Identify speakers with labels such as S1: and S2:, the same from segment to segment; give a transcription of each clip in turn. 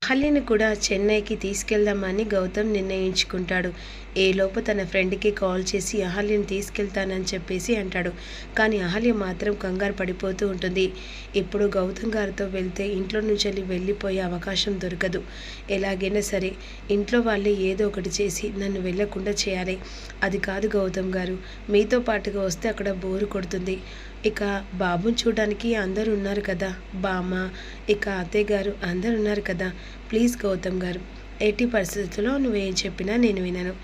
S1: అహల్యని కూడా చెన్నైకి తీసుకెళ్దామని గౌతమ్ నిర్ణయించుకుంటాడు. ఏలోపు తన ఫ్రెండ్కి కాల్ చేసి అహల్యని తీసుకెళ్తానని చెప్పేసి అంటాడు. కానీ అహల్య మాత్రం కంగారు పడిపోతూ ఉంటుంది. ఇప్పుడు గౌతమ్ గారితో వెళ్తే ఇంట్లో నుంచి వెళ్ళిపోయే అవకాశం దొరకదు. ఎలాగైనా సరే ఇంట్లో వాళ్ళే ఏదో ఒకటి చేసి నన్ను వెళ్ళకుండా చేయాలి. అది కాదు గౌతమ్ గారు, మీతో పాటుగా వస్తే అక్కడ బోరు కొడుతుంది. ఇక బాబుని చూడడానికి అందరూ ఉన్నారు కదా, బామ్మ, ఇక అత్తయ్య గారు అందరు ఉన్నారు కదా. ప్లీజ్ గౌతమ్ గారు, ఎట్టి పరిస్థితుల్లో నువ్వేం చెప్పినా నేను వినను.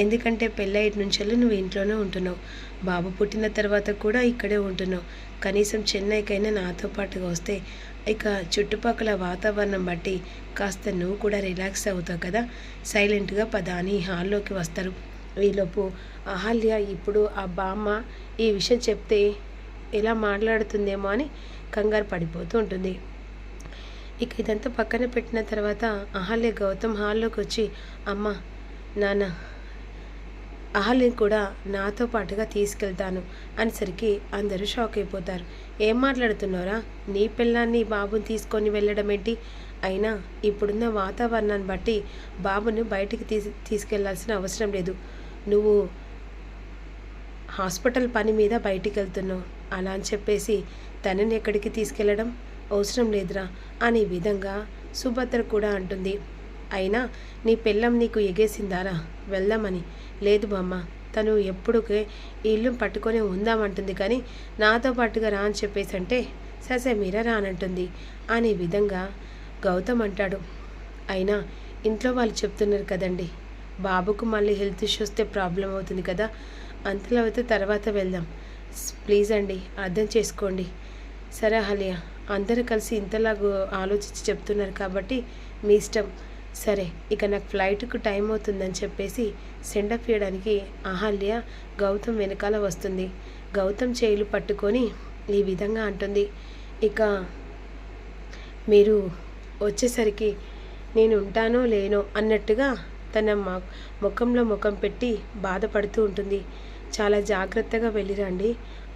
S1: ఎందుకంటే పెళ్ళైటి నుంచి నువ్వు ఇంట్లోనే ఉంటున్నావు, బాబు పుట్టిన తర్వాత కూడా ఇక్కడే ఉంటున్నావు. కనీసం చెన్నైకైనా నాతో పాటుగా వస్తే ఇక చుట్టుపక్కల వాతావరణం బట్టి కాస్త నువ్వు కూడా రిలాక్స్ అవుతావు కదా. సైలెంట్గా పద అని హాల్లోకి వస్తారు. ఈలోపు అహల్య ఇప్పుడు ఆ బామ్మ ఈ విషయం చెప్తే ఎలా మాట్లాడుతుందేమో అని కంగారు పడిపోతూ ఉంటుంది. ఇక ఇదంతా పక్కన పెట్టిన తర్వాత అహల్య గౌతమ్ హాల్లోకి వచ్చి, అమ్మ, నాన్న, అహల్యని కూడా నాతో పాటుగా తీసుకెళ్తాను అనేసరికి అందరూ షాక్ అయిపోతారు. ఏం మాట్లాడుతున్నారా, నీ పిల్లాన్ని బాబుని తీసుకొని వెళ్ళడం ఏంటి? అయినా ఇప్పుడున్న వాతావరణాన్ని బట్టి బాబుని బయటికి తీసుకెళ్లాల్సిన అవసరం లేదు. నువ్వు హాస్పిటల్ పని మీద బయటికి వెళ్తున్నావు, అలా అని చెప్పేసి తనని ఎక్కడికి తీసుకెళ్ళడం అవసరం లేదురా అనే విధంగా సుభద్ర కూడా అంటుంది. అయినా నీ పిల్లం నీకు ఎగేసిందారా వెళ్దామని? లేదు బామ్మ, తను ఎప్పుడుకే ఈ ఇల్లు పట్టుకొని ఉందామంటుంది, కానీ నాతో పాటుగా రా అని చెప్పేసి అంటే ససే మీరా రానంటుంది అనే విధంగా గౌతమ్ అంటాడు. అయినా ఇంట్లో వాళ్ళు చెప్తున్నారు కదండి, బాబుకు మళ్ళీ హెల్త్ ఇష్యూ వస్తే ప్రాబ్లం అవుతుంది కదా, అంతలో అయితే తర్వాత వెళ్దాం. ప్లీజ్ అండి, అర్థం చేసుకోండి. సరే అహల్య, అందరూ కలిసి ఇంతలాగా ఆలోచించి చెప్తున్నారు కాబట్టి మీ ఇష్టం. సరే, ఇక నాకు ఫ్లైట్కు టైం అవుతుందని చెప్పేసి సెండప్ చేయడానికి అహల్య గౌతమ్ వెనకాల వస్తుంది. గౌతమ్ చేయిలు పట్టుకొని ఈ విధంగా అంటుంది, ఇక మీరు వచ్చేసరికి నేను ఉంటానో లేనో అన్నట్టుగా తన ముఖంలో ముఖం పెట్టి బాధపడుతూ ఉంటుంది. చాలా జాగ్రత్తగా వెళ్ళిరండి,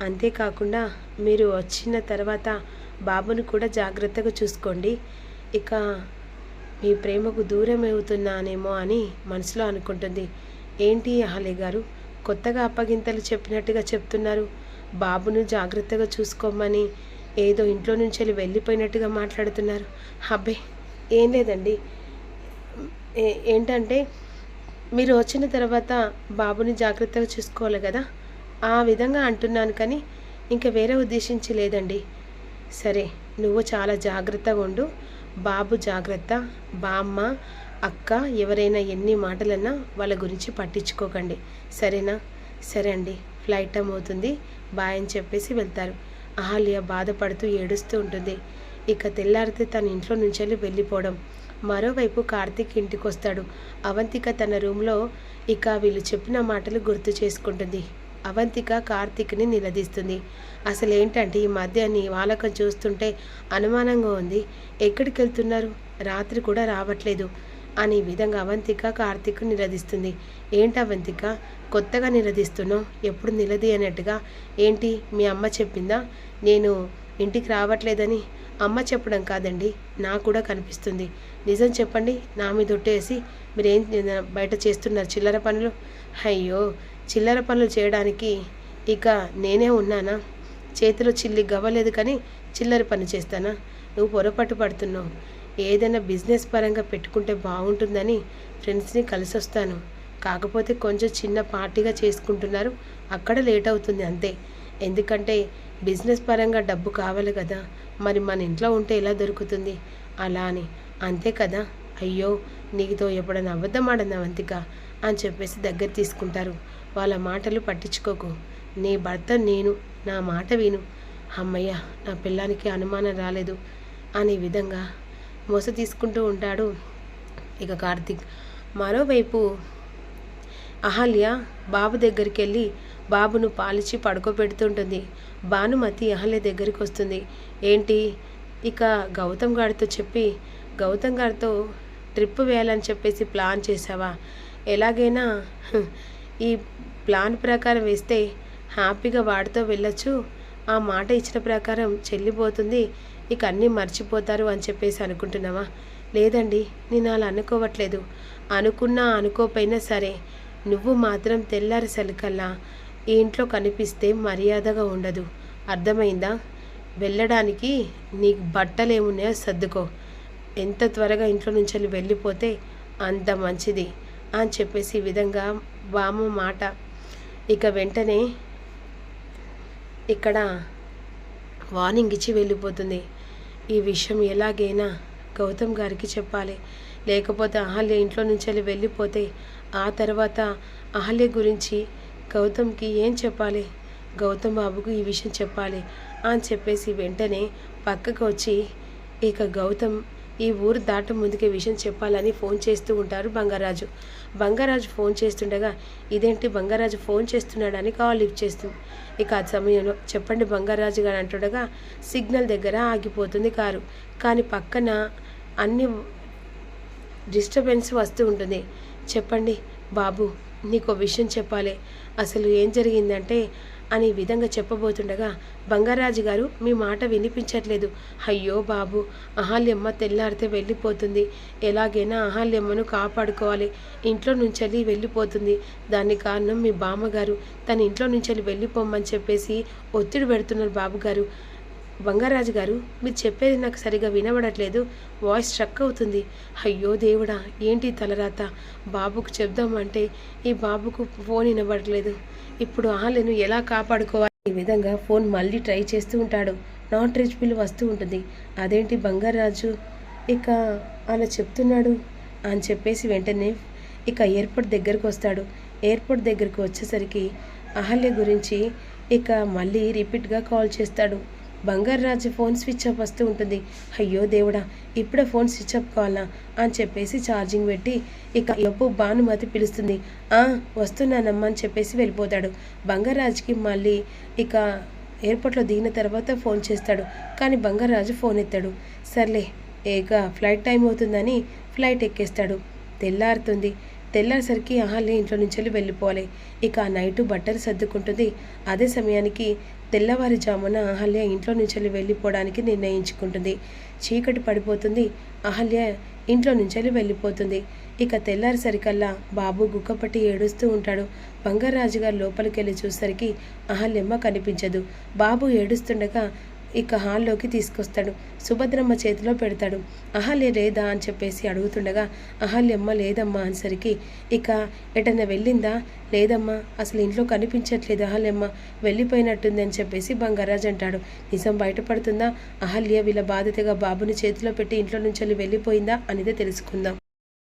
S1: అంతేకాకుండా మీరు వచ్చిన తర్వాత బాబుని కూడా జాగ్రత్తగా చూసుకోండి. ఇక మీ ప్రేమకు దూరం అవుతున్నానేమో అని మనసులో అనుకుంటుంది. ఏంటి అహల్య గారు, కొత్తగా అప్పగింతలు చెప్పినట్టుగా చెప్తున్నారు? బాబును జాగ్రత్తగా చూసుకోమని ఏదో ఇంట్లో నుంచి వెళ్ళిపోయినట్టుగా మాట్లాడుతున్నారు. అబ్బే ఏం లేదండి, ఏంటంటే మీరు వచ్చిన తర్వాత బాబుని జాగ్రత్తగా చూసుకోవాలి కదా, ఆ విధంగా అంటున్నాను, కానీ ఇంకా వేరే ఉద్దేశించి లేదండి. సరే, నువ్వు చాలా జాగ్రత్తగా ఉండు, బాబు జాగ్రత్త, బామ్మ, అక్క ఎవరైనా ఎన్ని మాటలన్నా వాళ్ళ గురించి పట్టించుకోకండి, సరేనా? సరే అండి, ఫ్లైట్ టైం అవుతుంది, బాయ్ అని చెప్పేసి వెళ్తారు. అహల్య బాధపడుతూ ఏడుస్తూ ఉంటుంది. ఇక తెల్లారితే తన ఇంట్లో నుంచి వెళ్ళిపోవడం. మరోవైపు కార్తీక్ ఇంటికి వస్తాడు. అవంతిక తన రూమ్లో ఇక వీళ్ళు చెప్పిన మాటలు గుర్తు చేసుకుంటుంది. అవంతిక కార్తీక్ని నిలదీస్తుంది. అసలు ఏంటంటే ఈ మధ్య నీ వాలకం చూస్తుంటే అనుమానంగా ఉంది, ఎక్కడికి వెళ్తున్నారు, రాత్రి కూడా రావట్లేదు అనే విధంగా అవంతిక కార్తీక్ నిలదీస్తుంది. ఏంటి అవంతిక, కొత్తగా నిలదీస్తున్నావు, ఎప్పుడు నిలదీయనట్టుగా? ఏంటి మీ అమ్మ చెప్పిందా నేను ఇంటికి రావట్లేదని? అమ్మ చెప్పడం కాదండి, నాకు కూడా కనిపిస్తుంది. నిజం చెప్పండి, నా మీద ఒట్టేసి మీరేం బయట చేస్తున్నారు చిల్లర పనులు? అయ్యో, చిల్లర పనులు చేయడానికి ఇక నేనే ఉన్నానా? చేతిలో చిల్లి గవ్వలేదు కానీ చిల్లర పని చేస్తానా? నువ్వు పొరపాటు పడుతున్నావు. ఏదైనా బిజినెస్ పరంగా పెట్టుకుంటే బాగుంటుందని ఫ్రెండ్స్ని కలిసి వస్తాను, కాకపోతే కొంచెం చిన్న పార్టీగా చేసుకుంటున్నారు, అక్కడ లేట్ అవుతుంది అంతే. ఎందుకంటే బిజినెస్ పరంగా డబ్బు కావాలి కదా, మరి మన ఇంట్లో ఉంటే ఎలా దొరుకుతుంది? అలా అని అంతే కదా. అయ్యో, నీతో ఎప్పుడైనా అబద్ధం ఆడనా అవంతిక అని చెప్పేసి దగ్గర తీసుకుంటారు. వాళ్ళ మాటలు పట్టించుకోకు, నీ భర్త నేను, నా మాట విను. అమ్మయ్య, నా పిల్లానికి అనుమానం రాలేదు అనే విధంగా మోస తీసుకుంటూ ఉంటాడు ఇక కార్తీక్. మరోవైపు అహల్య బాబు దగ్గరికి వెళ్ళి బాబును పాలిచ్చి పడుకోబెడుతుంటుంది. భానుమతి అహల్య దగ్గరికి వస్తుంది. ఏంటి, ఇక గౌతమ్ గారితో చెప్పి గౌతమ్ గారితో ట్రిప్ వేయాలని చెప్పేసి ప్లాన్ చేసావా? ఎలాగైనా ఈ ప్లాన్ ప్రకారం వేస్తే హ్యాపీగా వాడితో వెళ్ళొచ్చు, ఆ మాట ఇచ్చిన ప్రకారం చెల్లిపోతుంది, ఇక అన్నీ మర్చిపోతారు అని చెప్పేసి అనుకుంటున్నావా? లేదండి, నేను అలా అనుకోవట్లేదు. అనుకున్నా అనుకోపోయినా సరే, నువ్వు మాత్రం తెల్లారేసరికల్లా ఈ ఇంట్లో కనిపిస్తే మర్యాదగా ఉండదు. అర్థమైందా? వెళ్ళడానికి నీకు బట్టలేమున్నాయో సర్దుకో. ఎంత త్వరగా ఇంట్లో నుంచి వెళ్ళిపోతే అంత మంచిది అని చెప్పేసి ఈ విధంగా బామ్మ మాట. ఇక వెంటనే ఇక్కడ వార్నింగ్ ఇచ్చి వెళ్ళిపోతుంది. ఈ విషయం ఎలాగైనా గౌతమ్ గారికి చెప్పాలి. లేకపోతే అహల్య ఇంట్లో నుంచి వెళ్ళిపోతే ఆ తర్వాత అహల్య గురించి గౌతమ్కి ఏం చెప్పాలి? గౌతమ్ బాబుకు ఈ విషయం చెప్పాలి అని చెప్పేసి వెంటనే పక్కకు వచ్చి ఇక గౌతమ్ ఈ ఊరు దాట ముందుకే విషయం చెప్పాలని ఫోన్ చేస్తూ ఉంటారు బంగారాజు. బంగారాజు ఫోన్ చేస్తుండగా ఇదేంటి బంగారాజు ఫోన్ చేస్తున్నాడని కాల్ లిఫ్ట్ చేస్తుంది. ఇక ఆ సమయంలో చెప్పండి బంగారాజు గారు అంటుండగా సిగ్నల్ దగ్గర ఆగిపోతుంది కారు. కానీ పక్కన అన్ని డిస్టర్బెన్స్ వస్తూ ఉంటుంది. చెప్పండి బాబు, నీకు విషయం చెప్పాలి, అసలు ఏం జరిగిందంటే అని విధంగా చెప్పబోతుండగా బంగారాజు గారు మీ మాట వినిపించట్లేదు. అయ్యో బాబు, అహల్యమ్మ తెల్లారితే వెళ్ళిపోతుంది. ఎలాగైనా అహల్యమ్మను కాపాడుకోవాలి. ఇంట్లో నుంచి వెళ్ళిపోతుంది. దానికి కారణం మీ బామ్మగారు. తన ఇంట్లో నుంచి వెళ్ళిపోమని చెప్పేసి ఒత్తిడి పెడుతున్నారు బాబుగారు. బంగారాజు గారు, మీరు చెప్పేది నాకు సరిగా వినబడట్లేదు. వాయిస్ స్ట్రక్ అవుతుంది. అయ్యో దేవుడా, ఏంటి తలరాత? బాబుకు చెప్దామంటే ఈ బాబుకు ఫోన్ వినబడట్లేదు. ఇప్పుడు ఆహ్లను ఎలా కాపాడుకోవాలి? ఈ విధంగా ఫోన్ మళ్ళీ ట్రై చేస్తూ ఉంటాడు. నాట్ రీచబుల్ వస్తూ ఉంటుంది. అదేంటి బంగారాజు ఇక అలా చెప్తున్నాడు అని చెప్పేసి వెంటనే ఇక ఎయిర్పోర్ట్ దగ్గరకు వస్తాడు. ఎయిర్పోర్ట్ దగ్గరకు వచ్చేసరికి అహల్య గురించి ఇక మళ్ళీ రిపీట్గా కాల్ చేస్తాడు. బంగారాజు ఫోన్ స్విచ్ ఆఫ్ వస్తూ ఉంటుంది. అయ్యో దేవుడా, ఇప్పుడే ఫోన్ స్విచ్ ఆఫ్ కావాలా అని చెప్పేసి ఛార్జింగ్ పెట్టి ఇక ఎప్పు భానుమతి పిలుస్తుంది. వస్తున్నానమ్మా అని చెప్పేసి వెళ్ళిపోతాడు. బంగారాజుకి మళ్ళీ ఇక ఎయిర్పోర్ట్లో దిగిన తర్వాత ఫోన్ చేస్తాడు. కానీ బంగారాజు ఫోన్ ఎత్తాడు. సర్లే, ఇక ఫ్లైట్ టైం అవుతుందని ఫ్లైట్ ఎక్కేస్తాడు. తెల్లారుతుంది. తెల్లారేసరికి అహల్య ఇంట్లో నుంచి వెళ్ళిపోవాలి. ఇక ఆ నైటు బట్టలు సర్దుకుంటుంది. అదే సమయానికి తెల్లవారుజామున అహల్య ఇంట్లో నుంచి వెళ్ళిపోవడానికి నిర్ణయించుకుంటుంది. చీకటి పడిపోతుంది. అహల్య ఇంట్లో నుంచి వెళ్ళిపోతుంది. ఇక తెల్లారేసరికల్లా బాబు గుక్కపట్టి ఏడుస్తూ ఉంటాడు. బంగారాజు గారు లోపలికి వెళ్ళి చూసరికి అహల్యమ్మ కనిపించదు. బాబు ఏడుస్తుండగా ఇక హాల్లోకి తీసుకొస్తాడు. సుభద్రమ్మ చేతిలో పెడతాడు. అహల్య లేదా అని చెప్పేసి అడుగుతుండగా అహల్యమ్మ లేదమ్మా అనేసరికి ఇక ఎటన్నా వెళ్ళిందా? లేదమ్మా, అసలు ఇంట్లో కనిపించట్లేదు, అహల్యమ్మ వెళ్ళిపోయినట్టుంది అని చెప్పేసి బంగారాజు అంటాడు. నిజం బయటపడుతుందా? అహల్య వీళ్ళ బాధ్యతగా బాబుని చేతిలో పెట్టి ఇంట్లో నుంచి వెళ్ళిపోయిందా అనేది తెలుసుకుందాం.